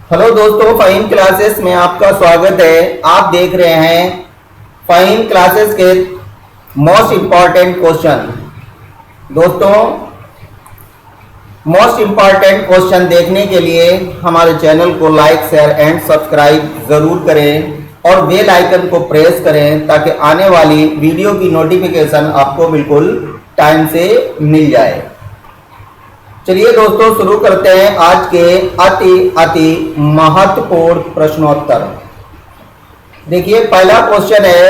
Hello दोस्तों, fine classes में आपका स्वागत है। आप देख रहे हैं फाइन क्लासेस के मोस्ट इम्पॉर्टेंट क्वेश्चन। दोस्तों, मोस्ट इम्पॉर्टेंट क्वेश्चन देखने के लिए हमारे चैनल को लाइक, शेयर एंड सब्सक्राइब ज़रूर करें और बेल आइकन को प्रेस करें ताकि आने वाली वीडियो की नोटिफिकेशन आपको बिल्कुल टाइम से मिल जाए। चलिए दोस्तों, शुरू करते हैं आज के अति महत्वपूर्ण प्रश्नोत्तर। देखिए, पहला क्वेश्चन है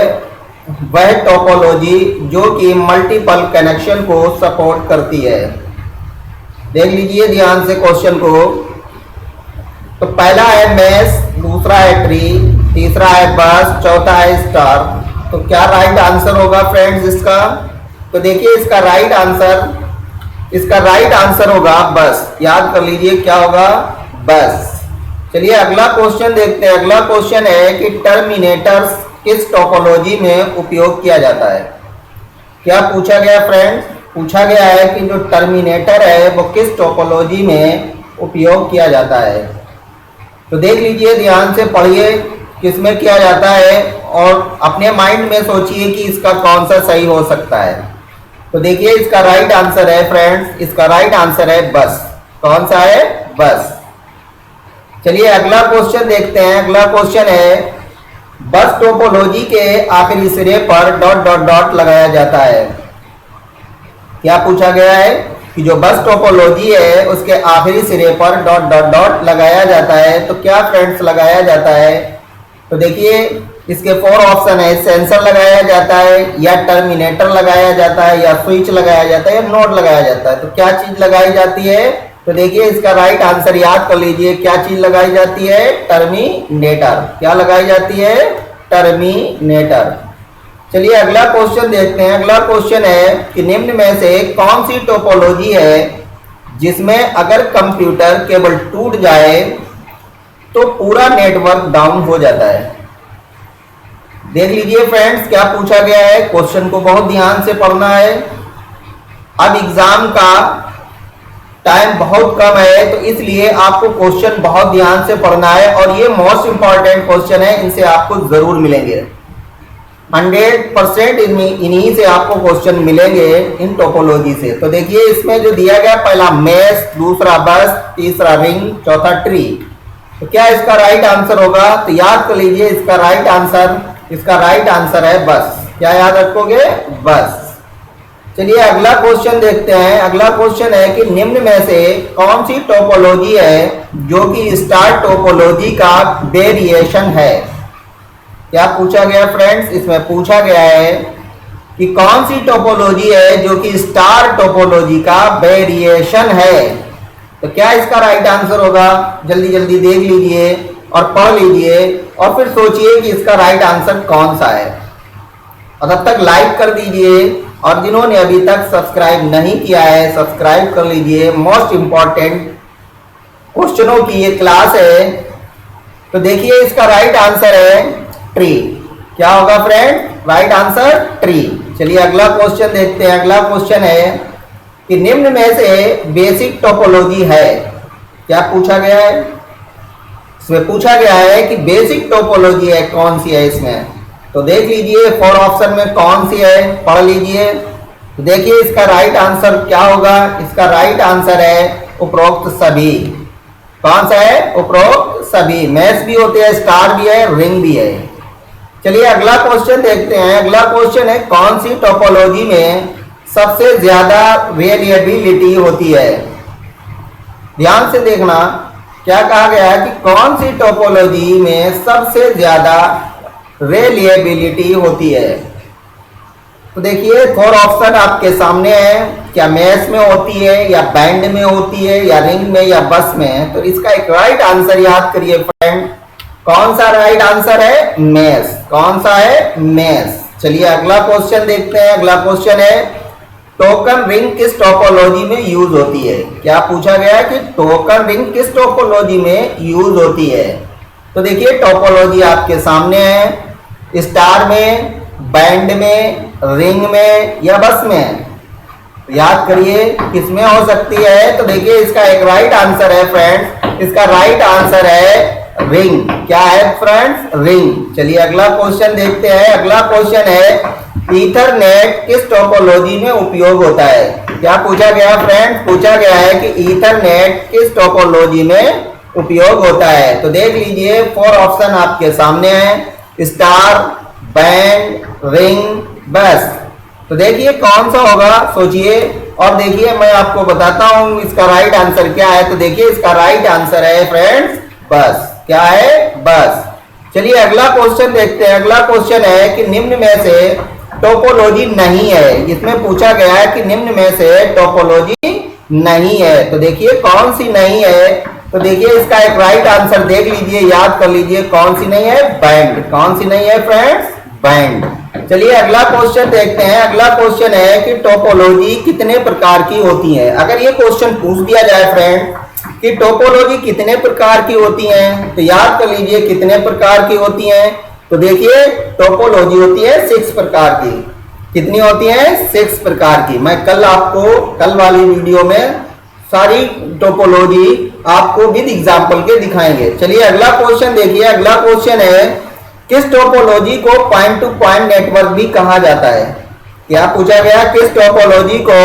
वह टोपोलॉजी जो कि मल्टीपल कनेक्शन को सपोर्ट करती है। देख लीजिए ध्यान से क्वेश्चन को। तो पहला है मेष, दूसरा है ट्री, तीसरा है बस, चौथा है स्टार। तो क्या राइट आंसर होगा फ्रेंड्स इसका? तो देखिए, इसका राइट आंसर होगा बस। याद कर लीजिए क्या होगा? बस। चलिए अगला क्वेश्चन देखते हैं। अगला क्वेश्चन है कि टर्मिनेटर्स किस टोपोलॉजी में उपयोग किया जाता है? क्या पूछा गया फ्रेंड्स? पूछा गया है कि जो टर्मिनेटर है वो किस टोपोलॉजी में उपयोग किया जाता है। तो देख लीजिए, ध्यान से पढ़िए किसमें किया जाता है और अपने माइंड में सोचिए कि इसका कौन सा सही हो सकता है। तो देखिए, इसका राइट आंसर है फ्रेंड्स, इसका राइट आंसर है बस। कौन सा है? बस। चलिए अगला क्वेश्चन देखते हैं। अगला क्वेश्चन है बस टोपोलॉजी के आखिरी सिरे पर डॉट डॉट डॉट लगाया जाता है। क्या पूछा गया है कि जो बस टोपोलॉजी है उसके आखिरी सिरे पर डॉट डॉट डॉट लगाया जाता है। तो क्या फ्रेंड्स लगाया जाता है? तो देखिए, इसके 4 ऑप्शन है। सेंसर लगाया जाता है, या टर्मिनेटर लगाया जाता है, या स्विच लगाया जाता है, या नोड लगाया जाता है। तो क्या चीज लगाई जाती है? तो देखिए, इसका राइट आंसर याद कर लीजिए। क्या चीज लगाई जाती है? टर्मिनेटर। क्या लगाई जाती है? टर्मिनेटर। चलिए अगला क्वेश्चन देखते हैं। अगला क्वेश्चन है कि निम्न में से कौन सी टोपोलॉजी है जिसमें अगर कंप्यूटर केबल टूट जाए तो पूरा नेटवर्क डाउन हो जाता है। देख लीजिए फ्रेंड्स, क्या पूछा गया है। क्वेश्चन को बहुत ध्यान से पढ़ना है। अब एग्जाम का टाइम बहुत कम है, तो इसलिए आपको क्वेश्चन बहुत ध्यान से पढ़ना है और ये मोस्ट इंपॉर्टेंट क्वेश्चन है। इनसे आपको जरूर मिलेंगे 100% इन्हीं से आपको क्वेश्चन मिलेंगे, इन टोपोलॉजी से। तो देखिए, इसमें जो दिया गया, पहला मेष, दूसरा बस, तीसरा रिंग, चौथा ट्री। तो क्या इसका राइट आंसर होगा? तो याद कर लीजिए, इसका राइट आंसर है बस। क्या याद रखोगे? बस। चलिए अगला क्वेश्चन देखते हैं। अगला क्वेश्चन है कि निम्न में से कौन सी टोपोलॉजी है जो कि स्टार टोपोलॉजी का वेरिएशन है। क्या पूछा गया फ्रेंड्स? इसमें पूछा गया है कि कौन सी टोपोलॉजी है जो कि स्टार टोपोलॉजी का वेरिएशन है। तो क्या इसका राइट आंसर होगा? जल्दी जल्दी देख लीजिए और पढ़ लीजिए और फिर सोचिए कि इसका राइट आंसर कौन सा है। और तब तक लाइक कर दीजिए और जिन्होंने अभी तक सब्सक्राइब नहीं किया है सब्सक्राइब कर लीजिए। मोस्ट इंपॉर्टेंट क्वेश्चनों की ये क्लास है। तो देखिए, इसका राइट आंसर है ट्री। क्या होगा फ्रेंड? Right answer tree. चलिए अगला क्वेश्चन देखते हैं। अगला क्वेश्चन है कि निम्न में से बेसिक टोपोलॉजी है। क्या पूछा गया है? इसमें पूछा गया है कि बेसिक टोपोलॉजी है कौन सी है इसमें। तो देख लीजिए 4 ऑप्शन में कौन सी है, पढ़ लीजिए। तो देखिए, इसका राइट आंसर क्या होगा? इसका राइट आंसर है उपरोक्त सभी। कौन सा है? उपरोक्त सभी। मेष भी होते हैं, स्टार भी है, रिंग भी है। चलिए अगला क्वेश्चन देखते हैं। अगला क्वेश्चन है कौन सी टोपोलॉजी में सबसे ज्यादा वेरिएबिलिटी होती है। ध्यान से देखना, क्या कहा गया है कि कौन सी टोपोलॉजी में सबसे ज्यादा वेरिएबिलिटी होती है। तो देखिए 4 ऑप्शन आपके सामने है। क्या मेष में होती है, या बैंड में होती है, या रिंग में, या बस में। तो इसका एक राइट आंसर याद करिए फ्रेंड। कौन सा राइट आंसर है? मेष। कौन सा है? मेष। चलिए अगला क्वेश्चन देखते हैं। अगला क्वेश्चन है टोकन रिंग किस टोपोलॉजी में यूज होती है। क्या पूछा गया है कि टोकन रिंग किस टोपोलॉजी में यूज होती है। तो देखिए, टोपोलॉजी आपके सामने है। स्टार में, बैंड में, रिंग में, या बस में। याद करिए किसमें हो सकती है, तो देखिए इसका एक राइट आंसर है फ्रेंड्स, इसका राइट आंसर है रिंग। क्या है फ्रेंड्स? रिंग। चलिए अगला क्वेश्चन देखते हैं। अगला क्वेश्चन है ईथरनेट किस टोपोलॉजी में उपयोग होता है? क्या पूछा गया फ्रेंड्स? पूछा गया है कि ईथरनेट किस टोपोलॉजी में उपयोग होता है। तो देख लीजिए 4 ऑप्शन आपके सामने है, स्टार, बैंड, रिंग, बस। तो देखिए कौन सा होगा, सोचिए और देखिए मैं आपको बताता हूं इसका राइट आंसर क्या है। तो देखिए इसका राइट आंसर है फ्रेंड्स बस। क्या है? बस। चलिए अगला क्वेश्चन देखते हैं। अगला क्वेश्चन है कि निम्न में से टोपोलॉजी नहीं है। इसमें पूछा गया है कि निम्न में से टोपोलॉजी नहीं है। तो देखिए कौन सी नहीं है, तो देखिए इसका एक राइट आंसर देख लीजिए, याद कर लीजिए कौन सी नहीं है? बैंड। कौन सी नहीं है फ्रेंड्स? बैंड। चलिए अगला क्वेश्चन देखते हैं। अगला क्वेश्चन है कि टोपोलॉजी कितने प्रकार की होती है। अगर ये क्वेश्चन पूछ दिया जाए फ्रेंड कि टोपोलॉजी कितने प्रकार की होती हैं, तो याद कर लीजिए कितने प्रकार की होती हैं। तो देखिए टोपोलॉजी होती है 6 प्रकार की। कितनी होती है? 6 प्रकार की। मैं कल आपको कल वाली वीडियो में सारी टोपोलॉजी आपको विद एग्जाम्पल के दिखाएंगे। चलिए अगला क्वेश्चन देखिए। अगला क्वेश्चन है किस टोपोलॉजी को पॉइंट टू पॉइंट नेटवर्क भी कहा जाता है? क्या पूछा गया? किस टोपोलॉजी को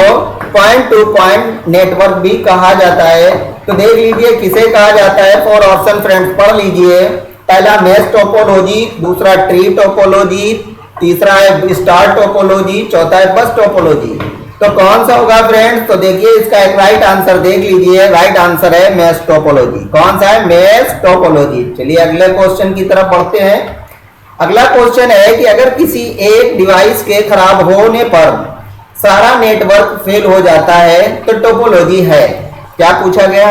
पॉइंट टू पॉइंट नेटवर्क भी कहा जाता है? तो देख लीजिए किसे कहा जाता है। 4 ऑप्शन फ्रेंड्स पढ़ लीजिए। पहला मेश टोपोलॉजी, दूसरा ट्री टोपोलॉजी, तीसरा है स्टार टोपोलॉजी, चौथा है बस टोपोलॉजी। तो कौन सा होगा फ्रेंड्स? तो देखिए इसका एक राइट आंसर देख लीजिए। राइट आंसर है मेश टोपोलॉजी। कौन सा है? Mesh topology. चलिए अगले क्वेश्चन की तरफ बढ़ते हैं। अगला क्वेश्चन है कि अगर किसी एक डिवाइस के खराब होने पर सारा नेटवर्क फेल हो जाता है तो टोपोलॉजी है। क्या पूछा गया?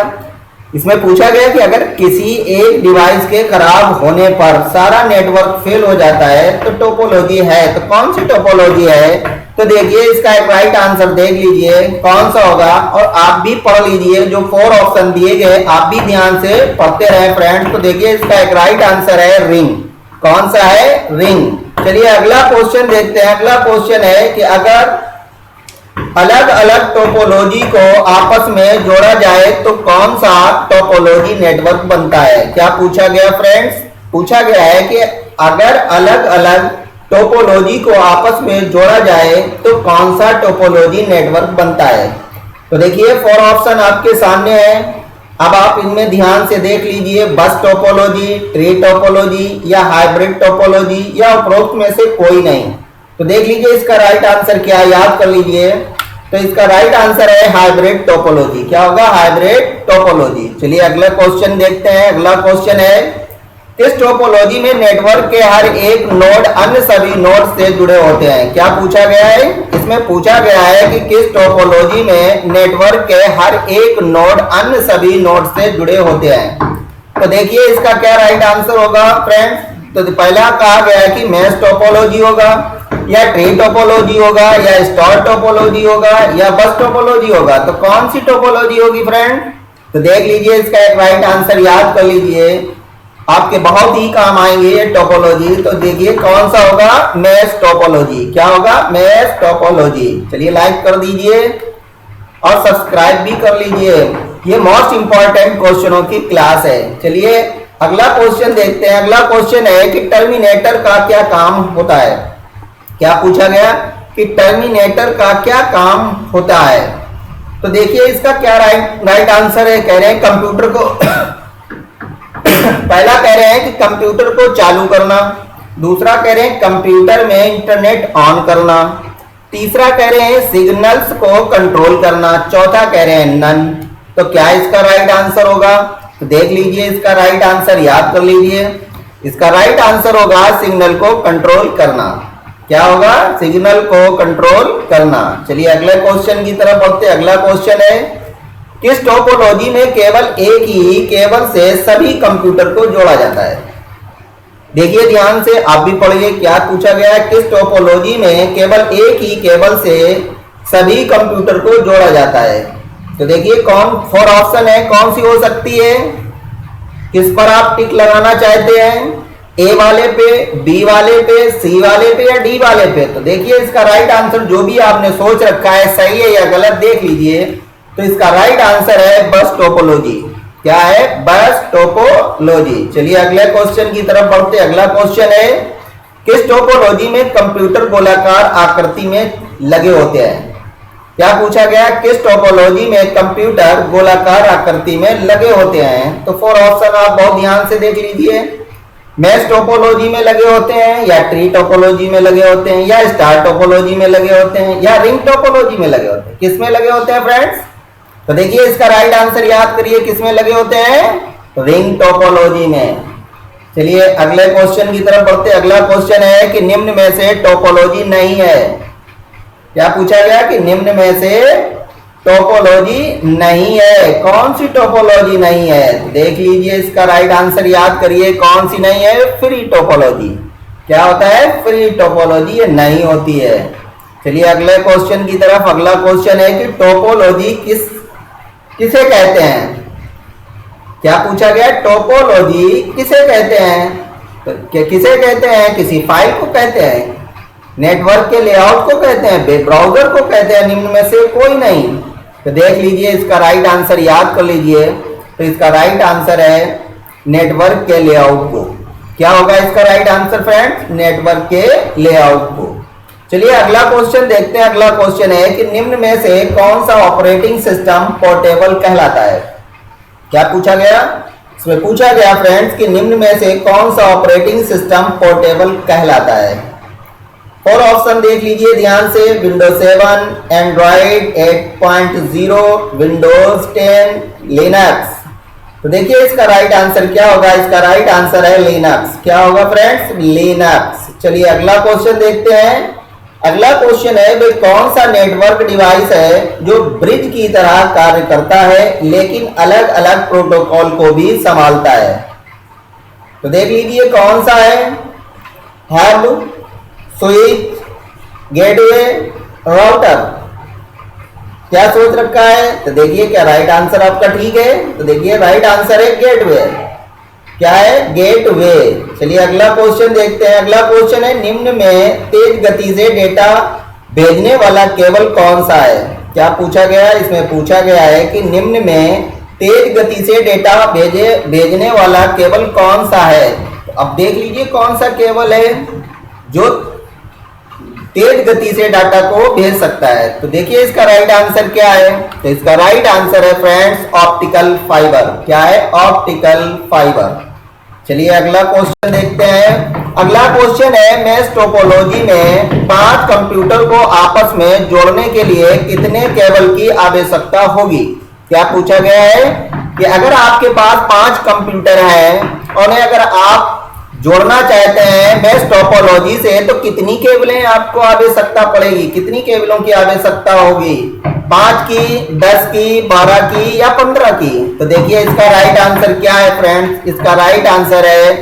इसमें पूछा गया कि अगर किसी एक डिवाइस के खराब होने पर सारा नेटवर्क फेल हो जाता है तो टोपोलॉजी है। तो कौन सी टोपोलॉजी है? तो देखिए इसका एक राइट आंसर देख लीजिए कौन सा होगा, और आप भी पढ़ लीजिए। जो 4 ऑप्शन दिए गए आप भी ध्यान से पढ़ते रहे फ्रेंड्स। तो देखिए इसका एक राइट आंसर है रिंग। कौन सा है? रिंग। चलिए अगला क्वेश्चन देखते हैं। अगला क्वेश्चन है कि अगर अलग अलग टोपोलॉजी को आपस में जोड़ा जाए तो कौन सा टोपोलॉजी नेटवर्क बनता है? क्या पूछा गया फ्रेंड्स? पूछा गया है कि अगर अलग अलग टोपोलॉजी को आपस में जोड़ा जाए तो कौन सा टोपोलॉजी नेटवर्क बनता है। तो देखिए 4 ऑप्शन आपके सामने है। अब आप इनमें ध्यान से देख लीजिए, बस टोपोलॉजी, ट्री टोपोलॉजी या हाइब्रिड टोपोलॉजी या उपरोक्त में से कोई नहीं। तो देख लीजिए इसका राइट आंसर क्या है, याद कर लीजिए। तो इसका राइट आंसर है हाइब्रिड टोपोलॉजी। क्या होगा? Hybrid topology. चलिए अगला क्वेश्चन देखते हैं। अगला क्वेश्चन है किस टोपोलॉजी में नेटवर्क के हर एक नोड अन्य सभी नोड से जुड़े होते हैं? क्या पूछा गया है? इसमें पूछा गया है कि किस टोपोलॉजी में नेटवर्क के हर एक नोड अन्य सभी नोड से जुड़े होते हैं। तो देखिए इसका क्या राइट आंसर होगा फ्रेंड्स? तो पहला कहा गया है कि मेश टोपोलॉजी होगा, या ट्री टोपोलॉजी होगा, या स्टार टोपोलॉजी होगा, या बस टोपोलॉजी होगा। तो कौन सी टोपोलॉजी होगी फ्रेंड? तो देख लीजिए इसका एक राइट आंसर याद कर लीजिए, आपके बहुत ही काम आएंगे ये टोपोलॉजी। तो देखिए कौन सा होगा? Mesh topology. क्या होगा? Mesh topology. चलिए लाइक कर दीजिए और सब्सक्राइब भी कर लीजिए। ये मोस्ट इंपॉर्टेंट क्वेश्चनों की क्लास है। चलिए अगला क्वेश्चन देखते हैं। अगला क्वेश्चन है कि टर्मिनेटर का क्या काम होता है? क्या पूछा गया कि टर्मिनेटर का क्या काम होता है? तो देखिए इसका क्या राइट आंसर है। कह रहे हैं कंप्यूटर को पहला कह रहे हैं कि कंप्यूटर को चालू करना, दूसरा कह रहे हैं कंप्यूटर में इंटरनेट ऑन करना, तीसरा कह रहे हैं सिग्नल्स को कंट्रोल करना, चौथा कह रहे हैं नन। तो क्या इसका राइट आंसर होगा? तो देख लीजिए इसका राइट आंसर याद कर लीजिए। इसका राइट आंसर होगा सिग्नल को कंट्रोल करना। क्या होगा? सिग्नल को कंट्रोल करना। चलिए अगले क्वेश्चन की तरफ बढ़ते हैं। अगला क्वेश्चन है किस टोपोलॉजी में केवल एक ही केबल से सभी कंप्यूटर को जोड़ा जाता है? देखिए ध्यान से आप भी पढ़िए क्या पूछा गया है। किस टोपोलॉजी में केवल एक ही केबल से सभी कंप्यूटर को जोड़ा जाता है? तो देखिए कौन 4 ऑप्शन है, कौन सी हो सकती है, किस पर आप टिक लगाना चाहते हैं? ए वाले पे, बी वाले पे, सी वाले पे या डी वाले पे? तो देखिए इसका राइट आंसर जो भी आपने सोच रखा है सही है या गलत देख लीजिए। तो इसका राइट आंसर है बस टोपोलॉजी। क्या है? बस टोपोलॉजी। चलिए अगले क्वेश्चन की तरफ बढ़ते। अगला क्वेश्चन है किस टोपोलॉजी में कंप्यूटर गोलाकार आकृति में लगे होते हैं? क्या पूछा गया? किस टोपोलॉजी में कंप्यूटर गोलाकार आकृति में लगे होते हैं? तो 4 ऑप्शन आप बहुत ध्यान से देख लीजिए। मैश टोपोलॉजी में लगे होते हैं, या ट्री टोपोलॉजी में लगे होते हैं, या स्टार टोपोलॉजी में लगे होते हैं, या रिंग टोपोलॉजी में लगे होते हैं? किस में लगे होते हैं फ्रेंड्स? तो देखिए इसका राइट आंसर याद करिए, किस में लगे होते हैं? रिंग टोपोलॉजी में। चलिए अगले क्वेश्चन की तरफ बढ़ते। अगला क्वेश्चन है कि निम्न में से टोपोलॉजी नहीं है। क्या पूछा गया? कि निम्न में से टोपोलॉजी नहीं है। कौन सी टोपोलॉजी नहीं है? देख लीजिए इसका राइट आंसर याद करिए, कौन सी नहीं है? Free topology. क्या होता है? फ्री टोपोलॉजी ये नहीं होती है। चलिए अगले क्वेश्चन की तरफ। अगला क्वेश्चन है कि टोपोलॉजी किसे कहते हैं? क्या पूछा गया? टोपोलॉजी किसे कहते हैं? तो किसे कहते हैं? किसी फाइल को कहते हैं, नेटवर्क के लेआउट को कहते हैं, वेब ब्राउजर को कहते हैं? निम्न में से कोई नहीं। तो देख लीजिए इसका राइट आंसर याद कर लीजिए। तो इसका राइट आंसर है नेटवर्क के लेआउट को। क्या होगा इसका राइट आंसर फ्रेंड्स? नेटवर्क के लेआउट को। चलिए अगला क्वेश्चन देखते हैं। अगला क्वेश्चन है कि निम्न में से कौन सा ऑपरेटिंग सिस्टम पोर्टेबल कहलाता है? क्या पूछा गया? इसमें पूछा गया फ्रेंड्स कि निम्न में से कौन सा ऑपरेटिंग सिस्टम पोर्टेबल कहलाता है? 4 ऑप्शन देख लीजिए ध्यान से। Windows 7, Android 8.0, Windows 10, Linux. तो देखिए इसका राइट आंसर क्या होगा? इसका राइट आंसर है लिनक्स। क्या होगा फ्रेंड्स? लिनक्स। चलिए अगला क्वेश्चन देखते हैं। अगला क्वेश्चन है भाई कौन सा नेटवर्क डिवाइस है जो ब्रिज की तरह कार्य करता है लेकिन अलग अलग प्रोटोकॉल को भी संभालता है? तो देख लीजिए कौन सा है? Hub, switch, gateway, router. क्या सोच रखा है? तो देखिए क्या राइट आंसर आपका ठीक है? तो देखिए राइट आंसर है गेटवे। क्या है? गेटवे। चलिए अगला क्वेश्चन देखते हैं। अगला क्वेश्चन है निम्न में तेज गति से डेटा भेजने वाला केबल कौन सा है? क्या पूछा गया है? इसमें पूछा गया है कि निम्न में तेज गति से डेटा भेजने वाला केबल कौन सा है? अब देख लीजिए कौन सा केबल है जो तेज गति से डाटा को भेज सकता है। तो देखिए इसका राइट आंसर क्या है? तो इसका राइट आंसर है फ्रेंड्स ऑप्टिकल फाइबर। क्या है? Optical fibre. चलिए अगला क्वेश्चन देखते हैं। अगला क्वेश्चन है मैश टोपोलॉजी में 5 कंप्यूटर को आपस में जोड़ने के लिए कितने केबल की आवश्यकता होगी? क्या पूछा गया है कि अगर आपके पास 5 कंप्यूटर हैं और अगर आप जोड़ना चाहते हैं मैश टोपोलॉजी से तो कितनी केबलें आपको आवश्यकता पड़ेगी? कितनी केबलों की आवश्यकता होगी? 5 की, 10 की, 12 की या 15 की? तो देखिए इसका राइट आंसर क्या है फ्रेंड्स? इसका राइट आंसर है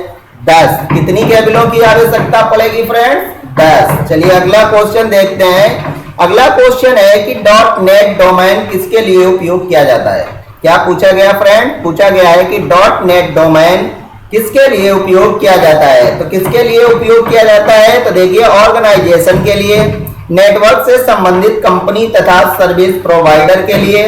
10। कितनी केबलों की आवश्यकता पड़ेगी फ्रेंड्स? 10। चलिए अगला क्वेश्चन देखते हैं। अगला क्वेश्चन है कि .NET डोमेन किसके लिए उपयोग किया जाता है? क्या पूछा गया फ्रेंड? पूछा गया है कि .NET डोमेन किसके लिए उपयोग किया जाता है? तो किसके लिए उपयोग किया जाता है? तो देखिए ऑर्गेनाइजेशन के लिए, नेटवर्क से संबंधित कंपनी तथा सर्विस प्रोवाइडर के लिए,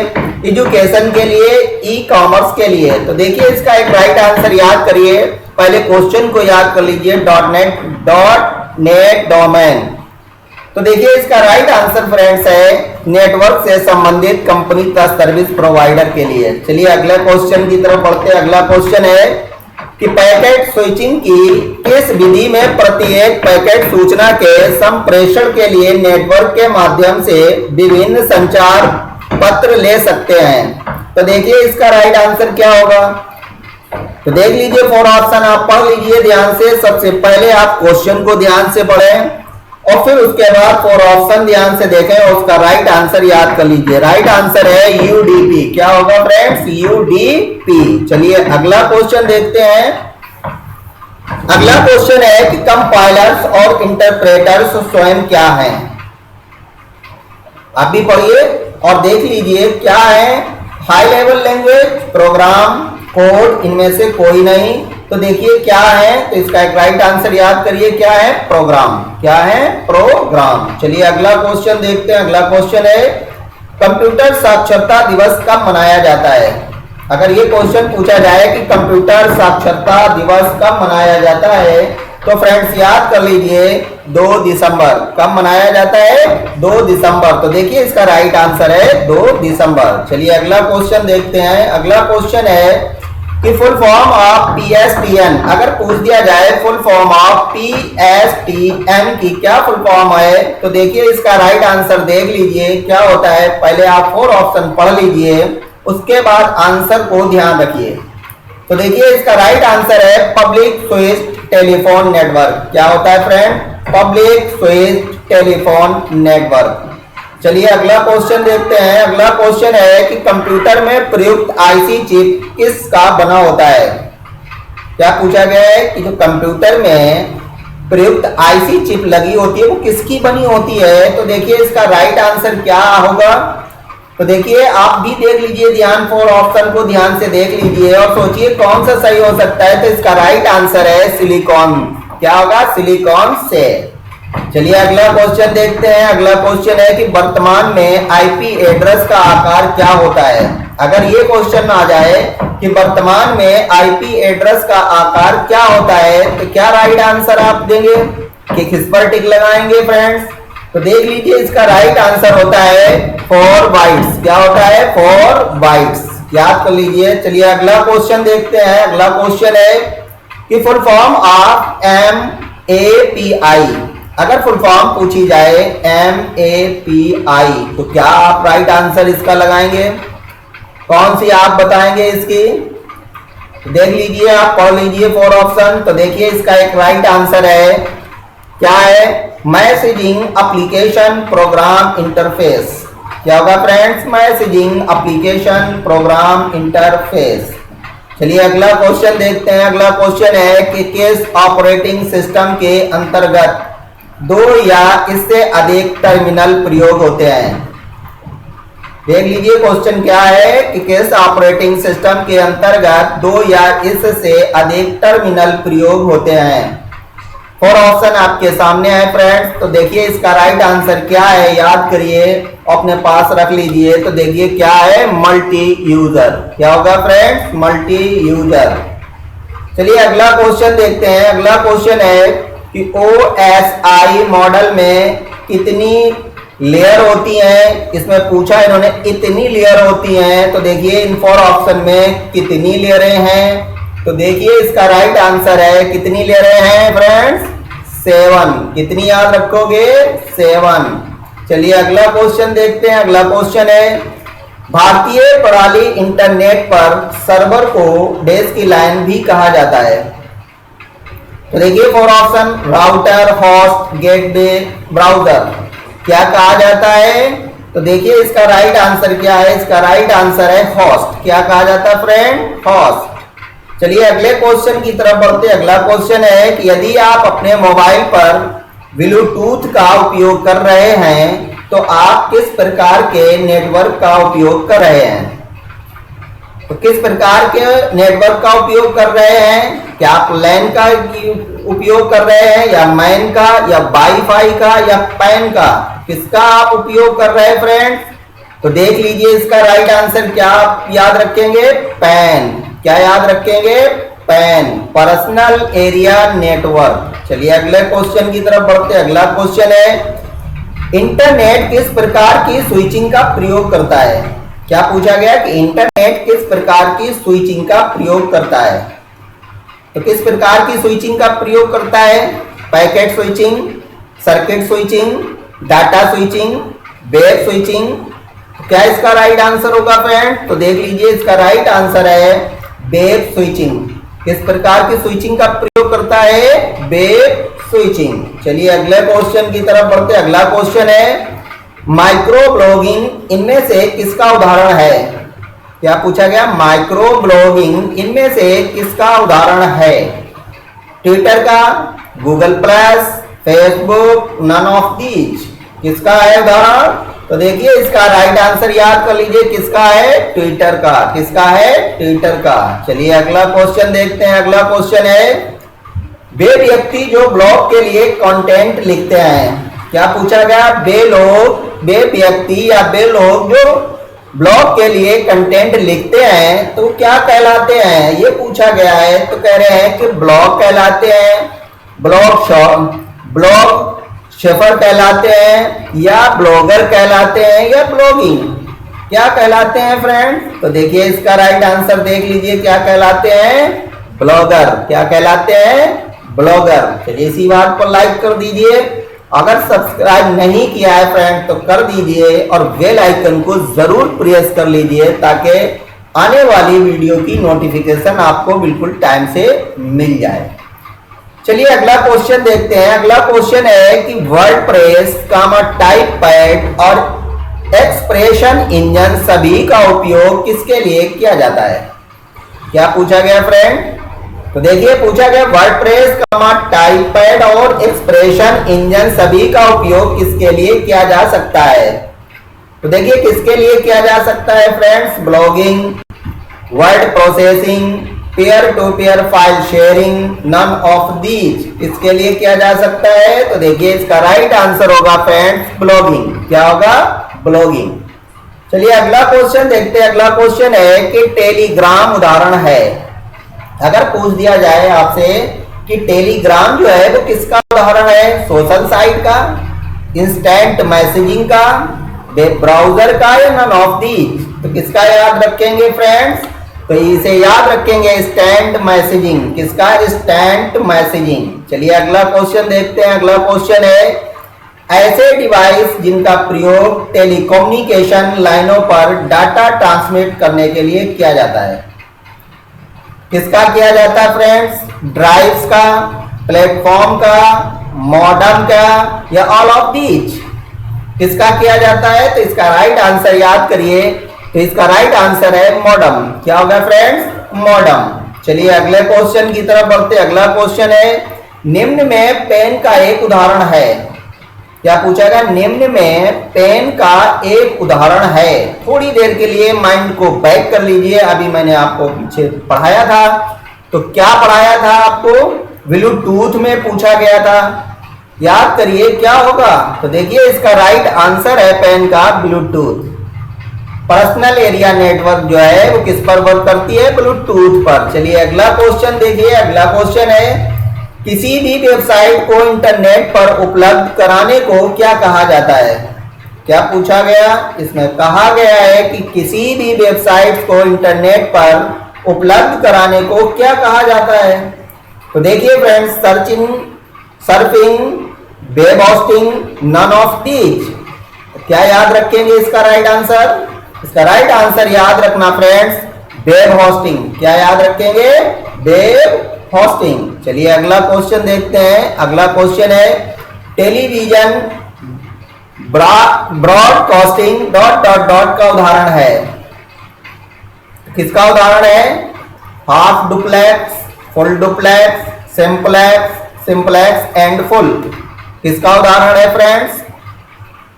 एजुकेशन के लिए, ई कॉमर्स के लिए। तो देखिए इसका एक राइट आंसर याद करिए। पहले क्वेश्चन को याद कर लीजिए। .NET domain. तो देखिए इसका राइट आंसर फ्रेंड्स है नेटवर्क से संबंधित कंपनी तथा सर्विस प्रोवाइडर के लिए। चलिए अगले क्वेश्चन की तरफ बढ़ते हैं। अगला क्वेश्चन है कि पैकेट स्विचिंग की किस विधि में प्रत्येक पैकेट सूचना के संप्रेषण के लिए नेटवर्क के माध्यम से विभिन्न संचार पत्र ले सकते हैं? तो देखिए इसका राइट आंसर क्या होगा? तो देख लीजिए 4 ऑप्शन आप पढ़ लीजिए ध्यान से। सबसे पहले आप क्वेश्चन को ध्यान से पढ़ें और फिर उसके बाद 4 ऑप्शन ध्यान से देखें और उसका राइट आंसर याद कर लीजिए। राइट आंसर है UDP। क्या होगा फ्रेंड्स? UDP। चलिए अगला क्वेश्चन देखते हैं। अगला क्वेश्चन है कि कंपाइलर्स और इंटरप्रेटर्स स्वयं क्या हैं? आप भी पढ़िए और देख लीजिए क्या है। High level language, program, code, इनमें से कोई नहीं। तो देखिए क्या है, तो इसका एक राइट आंसर याद करिए, क्या है, प्रोग्राम। क्या है, प्रोग्राम। चलिए अगला क्वेश्चन देखते हैं। अगला क्वेश्चन है कंप्यूटर साक्षरता दिवस कब मनाया जाता है। अगर ये क्वेश्चन पूछा जाए कि कंप्यूटर साक्षरता दिवस कब मनाया जाता है, तो फ्रेंड्स याद कर लीजिए 2 दिसंबर। कब मनाया जाता है, 2 दिसंबर। तो देखिए इसका राइट आंसर है 2 दिसंबर। चलिए अगला क्वेश्चन देखते हैं। अगला क्वेश्चन है कि फुल फॉर्म ऑफ पीएसटीएन, अगर पूछ दिया जाए फुल फॉर्म ऑफ पीएसटीएन की क्या फुल फॉर्म है, तो देखिए इसका राइट आंसर देख लीजिए क्या होता है। पहले आप 4 ऑप्शन पढ़ लीजिए, उसके बाद आंसर को ध्यान रखिए। तो देखिए इसका राइट आंसर है पब्लिक स्विच टेलीफोन नेटवर्क। क्या होता है friend, public switch telephone network. चलिए अगला क्वेश्चन देखते हैं। अगला क्वेश्चन है कि कंप्यूटर में प्रयुक्त आईसी चिप किसका बना होता है। क्या पूछा गया है कि जो कंप्यूटर में प्रयुक्त आईसी चिप लगी होती है वो किसकी बनी होती है। तो देखिए इसका राइट आंसर क्या होगा। तो देखिए आप भी देख लीजिए ध्यान, 4 ऑप्शन को ध्यान से देख लीजिए और सोचिए कौन सा सही हो सकता है। तो इसका राइट आंसर है सिलिकॉन। क्या होगा, सिलिकॉन से। चलिए अगला क्वेश्चन देखते हैं। अगला क्वेश्चन है कि वर्तमान में आईपी एड्रेस का आकार क्या होता है। अगर ये क्वेश्चन आ जाए कि वर्तमान में आईपी एड्रेस का आकार क्या होता है, तो क्या राइट आंसर आप देंगे कि किस पर टिक लगाएंगे फ्रेंड्स। तो देख लीजिए इसका राइट आंसर होता है 4 बाइट्स। क्या होता है, 4 बाइट्स। याद कर लीजिए। चलिए अगला क्वेश्चन देखते हैं। अगला क्वेश्चन है कि फुल फॉर्म ऑफ MAPI, अगर फुल फॉर्म पूछी जाए MAPI, तो क्या आप राइट आंसर इसका लगाएंगे, कौन सी आप बताएंगे इसकी। देख लीजिए, आप पढ़ लीजिए 4 ऑप्शन। तो देखिए इसका एक राइट आंसर है, क्या है, मैसेजिंग एप्लीकेशन प्रोग्राम इंटरफेस। क्या होगा friends, messaging application program interface. चलिए अगला क्वेश्चन देखते हैं। अगला क्वेश्चन है कि किस ऑपरेटिंग सिस्टम के अंतर्गत 2 या इससे अधिक टर्मिनल प्रयोग होते हैं। देख लीजिए क्वेश्चन क्या है कि किस ऑपरेटिंग सिस्टम के अंतर्गत 2 या इससे अधिक टर्मिनल प्रयोग होते हैं। 4 ऑप्शन आपके सामने है फ्रेंड्स। तो देखिए इसका राइट आंसर क्या है, याद करिए, अपने पास रख लीजिए। तो देखिए क्या है, मल्टी यूजर। क्या होगा फ्रेंड्स, मल्टी यूजर। चलिए अगला क्वेश्चन देखते हैं। अगला क्वेश्चन है कि OSI मॉडल में कितनी लेयर होती हैं। इसमें पूछा इन्होंने इतनी लेयर होती हैं। तो देखिए इन 4 ऑप्शन में कितनी लेयरें हैं। तो देखिए इसका राइट आंसर है, कितनी लेयरें हैं फ्रेंड्स, 7। कितनी याद रखोगे, 7। चलिए अगला क्वेश्चन देखते हैं। अगला क्वेश्चन है भारतीय प्रणाली इंटरनेट पर सर्वर को डैश की लाइन भी कहा जाता है। तो देखिए 4 option, router, host, gateway, browser. क्या कहा जाता है। तो देखिए इसका राइट आंसर क्या है, इसका राइट आंसर है होस्ट। क्या कहा जाता है फ्रेंड, होस्ट। चलिए अगले क्वेश्चन की तरफ बढ़ते। अगला क्वेश्चन है कि यदि आप अपने मोबाइल पर ब्लूटूथ का उपयोग कर रहे हैं तो आप किस प्रकार के नेटवर्क का उपयोग कर रहे हैं। तो किस प्रकार के नेटवर्क का उपयोग कर रहे हैं, क्या आप लैन का उपयोग कर रहे हैं या मैन का या वाईफाई का या पैन का, किसका आप उपयोग कर रहे हैं फ्रेंड्स। तो देख लीजिए इसका राइट आंसर क्या आप याद रखेंगे, पैन। क्या याद रखेंगे, पैन, पर्सनल एरिया नेटवर्क। चलिए अगले क्वेश्चन की तरफ बढ़ते। अगला क्वेश्चन है इंटरनेट किस प्रकार की स्विचिंग का प्रयोग करता है। क्या पूछा गया कि इंटरनेट किस प्रकार की स्विचिंग का प्रयोग करता है। तो किस प्रकार की स्विचिंग का प्रयोग करता है, packet switching, circuit switching, data switching, web switching. क्या इसका राइट आंसर होगा फ्रेंड। तो देख लीजिए इसका राइट आंसर है वेब स्विचिंग। किस प्रकार की स्विचिंग का प्रयोग करता है, वेब स्विचिंग। चलिए अगले क्वेश्चन की तरफ बढ़ते। अगला क्वेश्चन है माइक्रो ब्लॉगिंग इनमें से किसका उदाहरण है। क्या पूछा गया, माइक्रो ब्लॉगिंग इनमें से किसका उदाहरण है। ट्विटर का, Google plus, Facebook, none of these. किसका है उदाहरण? तो देखिए इसका राइट आंसर याद कर लीजिए, किसका है? ट्विटर का। किसका है? ट्विटर का। चलिए अगला क्वेश्चन देखते हैं। अगला क्वेश्चन है, वे व्यक्ति जो ब्लॉग के लिए कंटेंट लिखते हैं, क्या पूछा गया? वे व्यक्ति या वे लोग जो ब्लॉग के लिए कंटेंट लिखते हैं तो क्या कहलाते हैं, ये पूछा गया है। तो कह रहे हैं कि ब्लॉग कहलाते हैं, ब्लॉग शेफर कहलाते हैं, या ब्लॉगर कहलाते हैं, या ब्लॉगिंग क्या कहलाते हैं फ्रेंड्स? तो देखिए इसका राइट आंसर देख लीजिए, क्या कहलाते हैं? ब्लॉगर। क्या कहलाते हैं? ब्लॉगर। चलिए इसी बात को लाइक कर दीजिए। अगर सब्सक्राइब नहीं किया है फ्रेंड तो कर दीजिए और बेल आइकन को जरूर प्रेस कर लीजिए ताकि आने वाली वीडियो की नोटिफिकेशन आपको बिल्कुल टाइम से मिल जाए। चलिए अगला क्वेश्चन देखते हैं। अगला क्वेश्चन है कि वर्डप्रेस, टाइपपैड और एक्सप्रेशन इंजन सभी का उपयोग किसके लिए किया जाता है? क्या पूछा गया फ्रेंड? तो देखिए पूछा गया वर्डप्रेस, टाइपपैड और एक्सप्रेशन इंजन सभी का उपयोग किसके लिए किया जा सकता है? तो देखिए किसके लिए किया जा सकता है friends? Blogging, word processing, peer to peer file sharing, none of these इसके लिए किया जा सकता है। तो देखिए इसका राइट आंसर होगा फ्रेंड्स ब्लॉगिंग। क्या होगा? ब्लॉगिंग। चलिए अगला क्वेश्चन देखते हैं। अगला क्वेश्चन है कि टेलीग्राम उदाहरण है। अगर पूछ दिया जाए आपसे कि टेलीग्राम जो है वो किसका उदाहरण है? सोशल साइट का, इंस्टेंट मैसेजिंग का, वेब ब्राउजर का, या नन ऑफ दीज? तो किसका याद रखेंगे फ्रेंड्स? तो इसे याद रखेंगे इंस्टेंट मैसेजिंग। किसका? Instant messaging. चलिए अगला क्वेश्चन देखते हैं। अगला क्वेश्चन है, ऐसे डिवाइस जिनका प्रयोग टेलीकम्युनिकेशन लाइनों पर डाटा ट्रांसमिट करने के लिए किया जाता है, किसका किया जाता है फ्रेंड्स? ड्राइव्स का, प्लेटफॉर्म का, मॉडम का, या ऑल ऑफ दीज किसका किया जाता है? तो इसका राइट आंसर याद करिए। तो इसका राइट आंसर है मॉडम। क्या होगा फ्रेंड्स? मॉडम। चलिए अगले क्वेश्चन की तरफ बढ़ते। अगला क्वेश्चन है, निम्न में पेन का एक उदाहरण है। क्या पूछा गया? निम्न में पेन का एक उदाहरण है। थोड़ी देर के लिए माइंड को बैक कर लीजिए। अभी मैंने आपको पीछे पढ़ाया था, तो क्या पढ़ाया था आपको? ब्लूटूथ में पूछा गया था। याद करिए क्या होगा? तो देखिए इसका राइट आंसर है पेन का ब्लूटूथ। पर्सनल एरिया नेटवर्क जो है वो किस पर वर्क करती है? ब्लूटूथ पर। चलिए अगला क्वेश्चन देखिए। अगला क्वेश्चन है, किसी भी वेबसाइट को इंटरनेट पर उपलब्ध कराने को क्या कहा जाता है? क्या पूछा गया? इसमें कहा गया है कि किसी भी वेबसाइट को इंटरनेट पर उपलब्ध कराने को क्या कहा जाता है? तो देखिए friends, surfing, web hosting, none of these. क्या याद रखेंगे इसका राइट आंसर? इसका राइट आंसर याद रखना फ्रेंड्स, वेब होस्टिंग। क्या याद रखेंगे? Web hosting. चलिए अगला क्वेश्चन देखते हैं। अगला क्वेश्चन है, टेलीविजन ब्रॉडकास्टिंग ... का उदाहरण है। किसका उदाहरण है? Half duplex, full duplex, simplex and full किसका उदाहरण है फ्रेंड्स?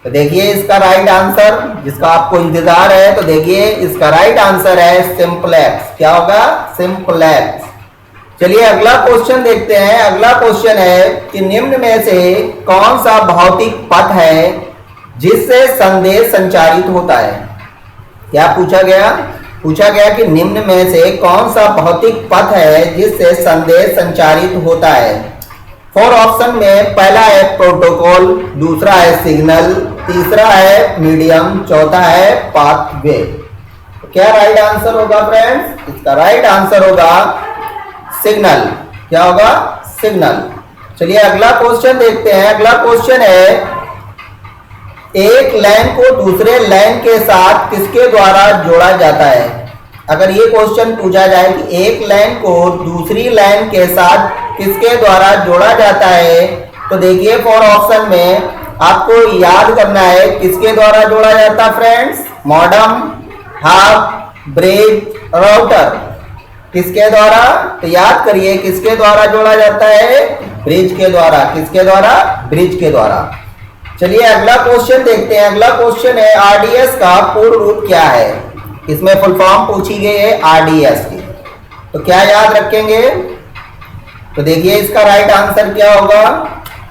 तो देखिए इसका राइट आंसर, जिसका आपको इंतजार है, तो देखिए इसका राइट आंसर है सिंपलेक्स। क्या होगा? सिंपलेक्स। चलिए अगला क्वेश्चन देखते हैं। अगला क्वेश्चन है कि निम्न में से कौन सा भौतिक पथ है जिससे संदेश संचारित होता है? क्या पूछा गया? पूछा गया कि निम्न में से कौन सा भौतिक पथ है जिससे संदेश संचारित होता है? 4 ऑप्शन में पहला है प्रोटोकॉल, दूसरा है सिग्नल, तीसरा है मीडियम, चौथा है पाथवे। क्या राइट आंसर होगा फ्रेंड्स? इसका राइट आंसर होगा सिग्नल। क्या होगा? सिग्नल। चलिए अगला क्वेश्चन देखते हैं। अगला क्वेश्चन है, एक लाइन को दूसरे लाइन के साथ किसके द्वारा जोड़ा जाता है? अगर ये क्वेश्चन पूछा जाए कि एक लाइन को दूसरी लाइन के साथ किसके द्वारा जोड़ा जाता है, तो देखिए 4 ऑप्शन में आपको याद करना है किसके द्वारा जोड़ा जाता है friends? Modem, half, bridge, router किसके द्वारा? तो याद करिए किसके द्वारा जोड़ा जाता है? ब्रिज के द्वारा। किसके द्वारा? ब्रिज के द्वारा। चलिए अगला क्वेश्चन देखते हैं। अगला क्वेश्चन है आरडीएस का पूर्ण रूप क्या है। इसमें फुल फॉर्म पूछी गई है आरडीएस की, तो क्या याद रखेंगे? तो देखिए इसका राइट आंसर क्या होगा।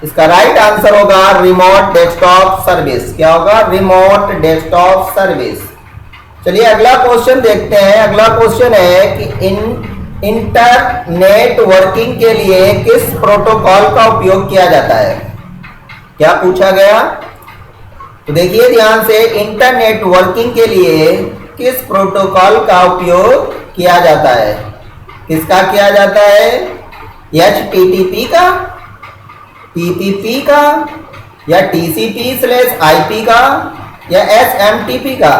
इसका राइट आंसर होगा रिमोट डेस्कटॉप सर्विस। क्या होगा? Remote desktop service. चलिए अगला क्वेश्चन देखते हैं। अगला क्वेश्चन है कि इंटरनेट वर्किंग के लिए किस प्रोटोकॉल का उपयोग किया जाता है। क्या पूछा गया? तो देखिए ध्यान से, इंटरनेट वर्किंग के लिए किस प्रोटोकॉल का उपयोग किया जाता है। किसका किया जाता है? HTTP का, TCP का, या TCP/IP का, या SMTP का।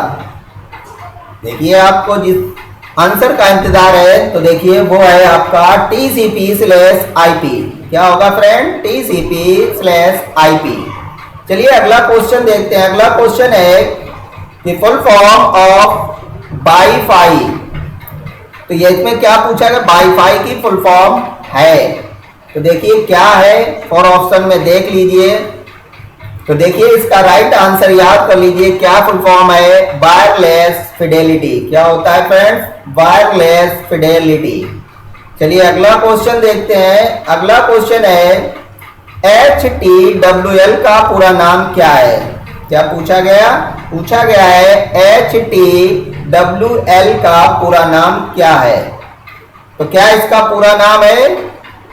देखिए आपको जिस आंसर का इंतजार है तो देखिए वो है आपका TCP/IP। क्या होगा फ्रेंड? TCP/IP। चलिए अगला क्वेश्चन देखते हैं। अगला क्वेश्चन है कि फुल फॉर्म ऑफ वाईफाई। तो ये इसमें क्या पूछा गया? वाईफाई की फुल फॉर्म है। तो देखिए क्या है, 4 ऑप्शन में देख लीजिए। तो देखिए इसका राइट आंसर याद कर लीजिए, क्या फुल फॉर्म है? Wireless Fidelity. क्या होता है फ्रेंड्स? Wireless Fidelity. चलिए अगला क्वेश्चन देखते हैं। अगला क्वेश्चन है HTWL का पूरा नाम क्या है। क्या पूछा गया? पूछा गया है HTWL का पूरा नाम क्या है। तो क्या इसका पूरा नाम है?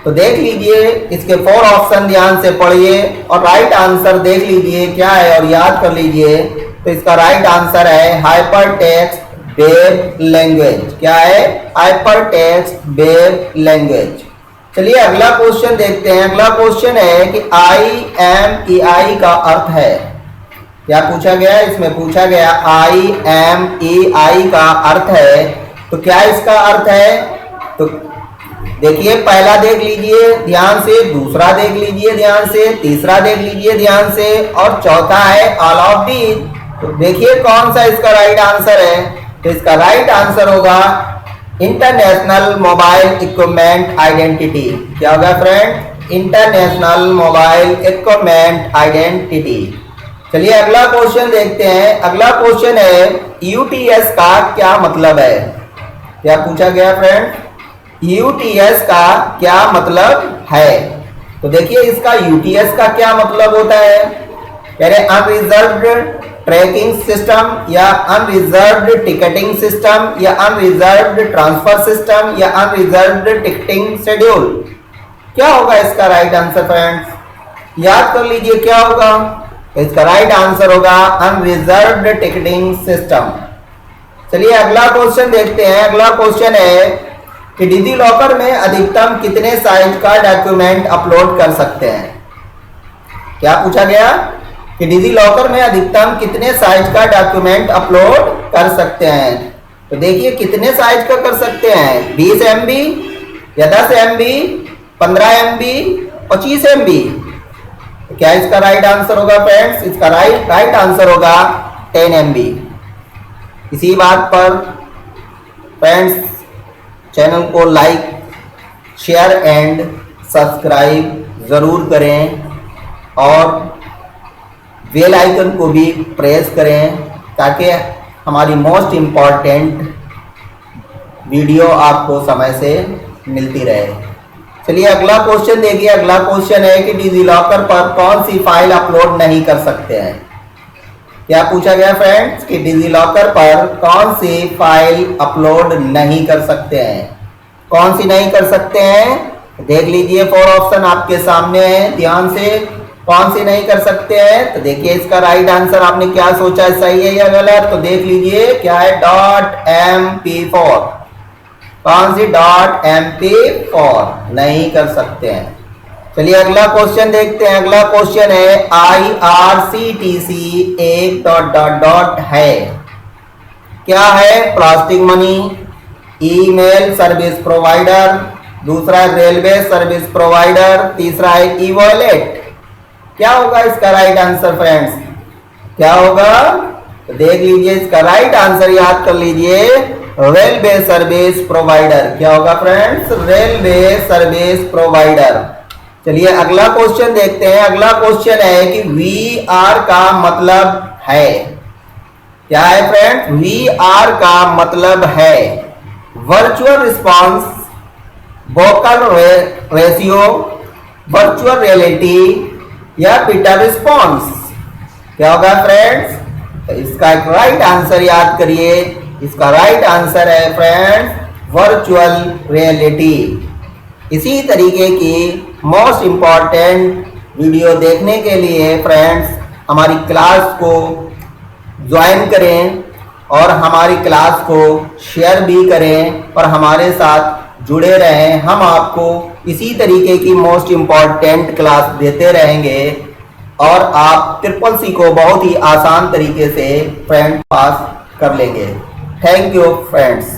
तो देख लीजिए इसके 4 ऑप्शन ध्यान से पढ़िए और राइट आंसर देख लीजिए क्या है और याद कर लीजिए। तो इसका राइट आंसर है हाइपर टेक्स्ट वेब लैंग्वेज। क्या है? Hyper text web language. चलिए अगला क्वेश्चन देखते हैं। अगला क्वेश्चन है कि IMEI का अर्थ है। क्या पूछा गया? इसमें पूछा गया IMEI का अर्थ है। तो क्या इसका अर्थ है? तो देखिए पहला देख लीजिए ध्यान से, दूसरा देख लीजिए ध्यान से, तीसरा देख लीजिए ध्यान से, और चौथा है ऑल ऑफ दीज। तो देखिए कौन सा इसका राइट आंसर है। तो इसका राइट आंसर होगा इंटरनेशनल मोबाइल इक्विपमेंट आइडेंटिटी। क्या होगा friend? International mobile equipment identity. चलिए अगला क्वेश्चन देखते हैं। अगला क्वेश्चन है UTS का क्या मतलब है। क्या पूछा गया फ्रेंड? UTS का क्या मतलब है। तो देखिए इसका UTS का क्या मतलब होता है। कह रहे अनरिजर्व्ड ट्रैकिंग सिस्टम, या अनरिजर्व्ड टिकटिंग सिस्टम, या अनरिजर्व्ड ट्रांसफर सिस्टम, या अनरिजर्व्ड टिकटिंग शेड्यूल। क्या होगा इसका राइट आंसर फ्रेंड्स? याद कर लीजिए क्या होगा। इसका राइट आंसर होगा अनरिजर्व्ड टिकटिंग सिस्टम। चलिए अगला क्वेश्चन देखते हैं। अगला क्वेश्चन है कि डिजी लॉकर में अधिकतम कितने साइज का डॉक्यूमेंट अपलोड कर सकते हैं। क्या पूछा गया? कि डिजी लॉकर में अधिकतम कितने साइज का डॉक्यूमेंट अपलोड कर सकते हैं। तो देखिए कितने साइज का कर सकते हैं? 20 MB, या 10 MB, 15 MB, 25 MB। तो क्या इसका राइट आंसर होगा फ्रेंड्स? इसका राइट आंसर होगा 10 MB। इसी बात पर फ्रेंड्स चैनल को लाइक, शेयर एंड सब्सक्राइब जरूर करें और बेल आइकन को भी प्रेस करें ताकि हमारी मोस्ट इम्पॉर्टेंट वीडियो आपको समय से मिलती रहे। चलिए अगला क्वेश्चन देखिए। अगला क्वेश्चन है कि डिजी लॉकर पर कौन सी फाइल अपलोड नहीं कर सकते हैं। क्या पूछा गया फ्रेंड्स? कि डिजी लॉकर पर कौन सी फाइल अपलोड नहीं कर सकते हैं। कौन सी नहीं कर सकते हैं? देख लीजिए 4 ऑप्शन आपके सामने है ध्यान से। कौन सी नहीं कर सकते हैं? तो देखिए इसका राइट आंसर आपने क्या सोचा है, सही है या गलत। तो देख लीजिए क्या है? .mp4। कौन सी? .mp4 नहीं कर सकते हैं। चलिए अगला क्वेश्चन देखते हैं। अगला क्वेश्चन है IRCTC एक ... है। क्या है? Plastic money, email service provider, दूसरा रेलवे सर्विस प्रोवाइडर, तीसरा है ई वॉलेट। क्या होगा इसका राइट आंसर फ्रेंड्स? क्या होगा? तो देख लीजिए इसका राइट आंसर याद कर लीजिए, रेलवे सर्विस प्रोवाइडर। क्या होगा फ्रेंड्स? Railway service provider. चलिए अगला क्वेश्चन देखते हैं। अगला क्वेश्चन है कि वी आर का मतलब है, क्या है फ्रेंड्स? वी आर का मतलब है virtual response, vocal ratio, virtual reality या पीटर रिस्पॉन्स। क्या होगा फ्रेंड्स? तो इसका एक राइट आंसर याद करिए। इसका राइट आंसर है फ्रेंड्स वर्चुअल रियलिटी। इसी तरीके की मोस्ट इंपॉर्टेंट वीडियो देखने के लिए फ्रेंड्स हमारी क्लास को ज्वाइन करें और हमारी क्लास को शेयर भी करें और हमारे साथ जुड़े रहें। हम आपको इसी तरीके की मोस्ट इंपॉर्टेंट क्लास देते रहेंगे और आप CCC को बहुत ही आसान तरीके से फ्रेंड पास कर लेंगे। Thank you friends.